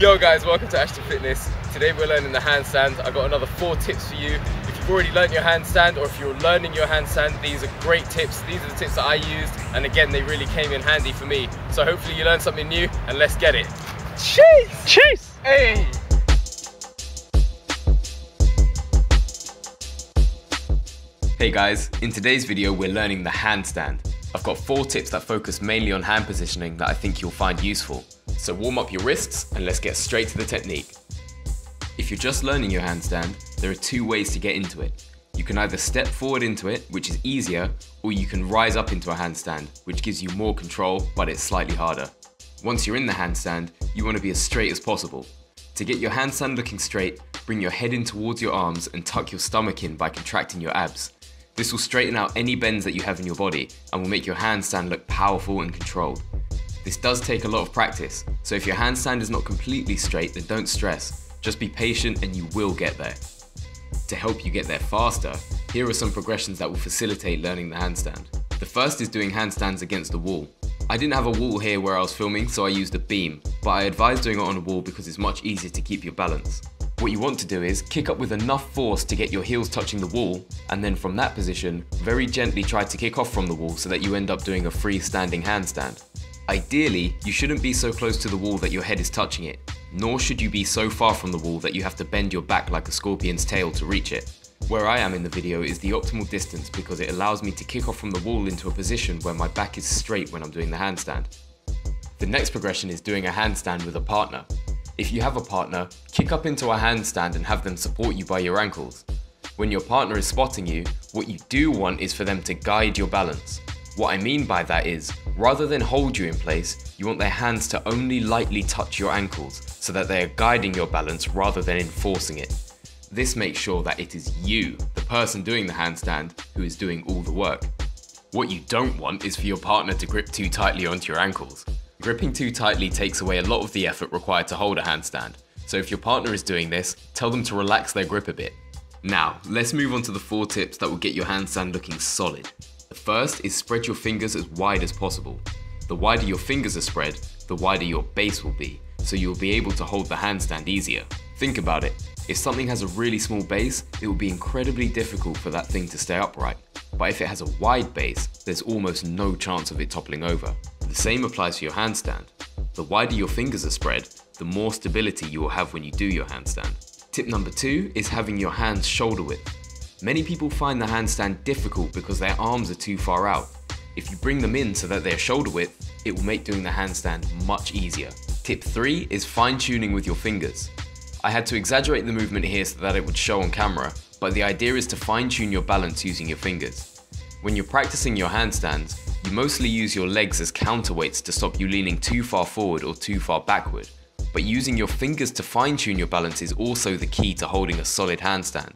Yo guys, welcome to Ashton Fitness. Today we're learning the handstand. I've got another 4 tips for you. If you've already learned your handstand or if you're learning your handstand, these are great tips. These are the tips that I used, and again, they really came in handy for me. So hopefully you learned something new, and let's get it. Chase! Chase! Hey! Hey guys, in today's video we're learning the handstand. I've got 4 tips that focus mainly on hand positioning that I think you'll find useful. So warm up your wrists and let's get straight to the technique. If you're just learning your handstand, there are 2 ways to get into it. You can either step forward into it, which is easier, or you can rise up into a handstand, which gives you more control, but it's slightly harder. Once you're in the handstand, you want to be as straight as possible. To get your handstand looking straight, bring your head in towards your arms and tuck your stomach in by contracting your abs. This will straighten out any bends that you have in your body and will make your handstand look powerful and controlled. This does take a lot of practice, so if your handstand is not completely straight, then don't stress. Just be patient and you will get there. To help you get there faster, here are some progressions that will facilitate learning the handstand. The first is doing handstands against a wall. I didn't have a wall here where I was filming, so I used a beam, but I advise doing it on a wall because it's much easier to keep your balance. What you want to do is kick up with enough force to get your heels touching the wall, and then from that position, very gently try to kick off from the wall so that you end up doing a freestanding handstand. Ideally, you shouldn't be so close to the wall that your head is touching it, nor should you be so far from the wall that you have to bend your back like a scorpion's tail to reach it. Where I am in the video is the optimal distance because it allows me to kick off from the wall into a position where my back is straight when I'm doing the handstand. The next progression is doing a handstand with a partner. If you have a partner, kick up into a handstand and have them support you by your ankles. When your partner is spotting you, what you do want is for them to guide your balance. What I mean by that is, rather than hold you in place, you want their hands to only lightly touch your ankles so that they are guiding your balance rather than enforcing it. This makes sure that it is you, the person doing the handstand, who is doing all the work. What you don't want is for your partner to grip too tightly onto your ankles. Gripping too tightly takes away a lot of the effort required to hold a handstand, so if your partner is doing this, tell them to relax their grip a bit. Now, let's move on to the 4 tips that will get your handstand looking solid. The first is spread your fingers as wide as possible. The wider your fingers are spread, the wider your base will be, so you'll be able to hold the handstand easier. Think about it. If something has a really small base, it will be incredibly difficult for that thing to stay upright. But if it has a wide base, there's almost no chance of it toppling over. The same applies for your handstand. The wider your fingers are spread, the more stability you will have when you do your handstand. Tip number 2 is having your hands shoulder width. Many people find the handstand difficult because their arms are too far out. If you bring them in so that they're shoulder width, it will make doing the handstand much easier. Tip 3 is fine-tuning with your fingers. I had to exaggerate the movement here so that it would show on camera, but the idea is to fine-tune your balance using your fingers. When you're practicing your handstands, you mostly use your legs as counterweights to stop you leaning too far forward or too far backward. But using your fingers to fine-tune your balance is also the key to holding a solid handstand.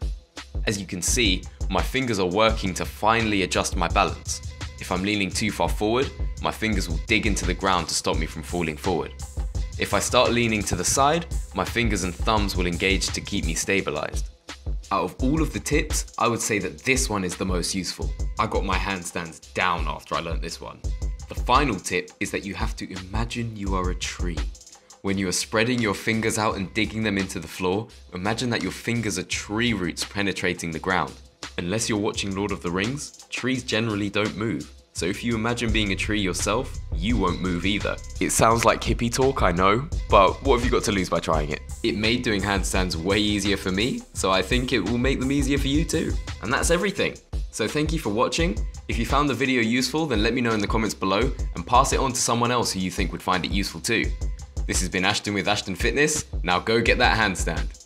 As you can see, my fingers are working to finely adjust my balance. If I'm leaning too far forward, my fingers will dig into the ground to stop me from falling forward. If I start leaning to the side, my fingers and thumbs will engage to keep me stabilized. Out of all of the tips, I would say that this one is the most useful. I got my handstands down after I learned this one. The final tip is that you have to imagine you are a tree. When you are spreading your fingers out and digging them into the floor, imagine that your fingers are tree roots penetrating the ground. Unless you're watching Lord of the Rings, trees generally don't move. So if you imagine being a tree yourself, you won't move either. It sounds like hippie talk, I know, but what have you got to lose by trying it? It made doing handstands way easier for me, so I think it will make them easier for you too. And that's everything. So thank you for watching. If you found the video useful, then let me know in the comments below and pass it on to someone else who you think would find it useful too. This has been Ashton with Ashton Fitness. Now go get that handstand.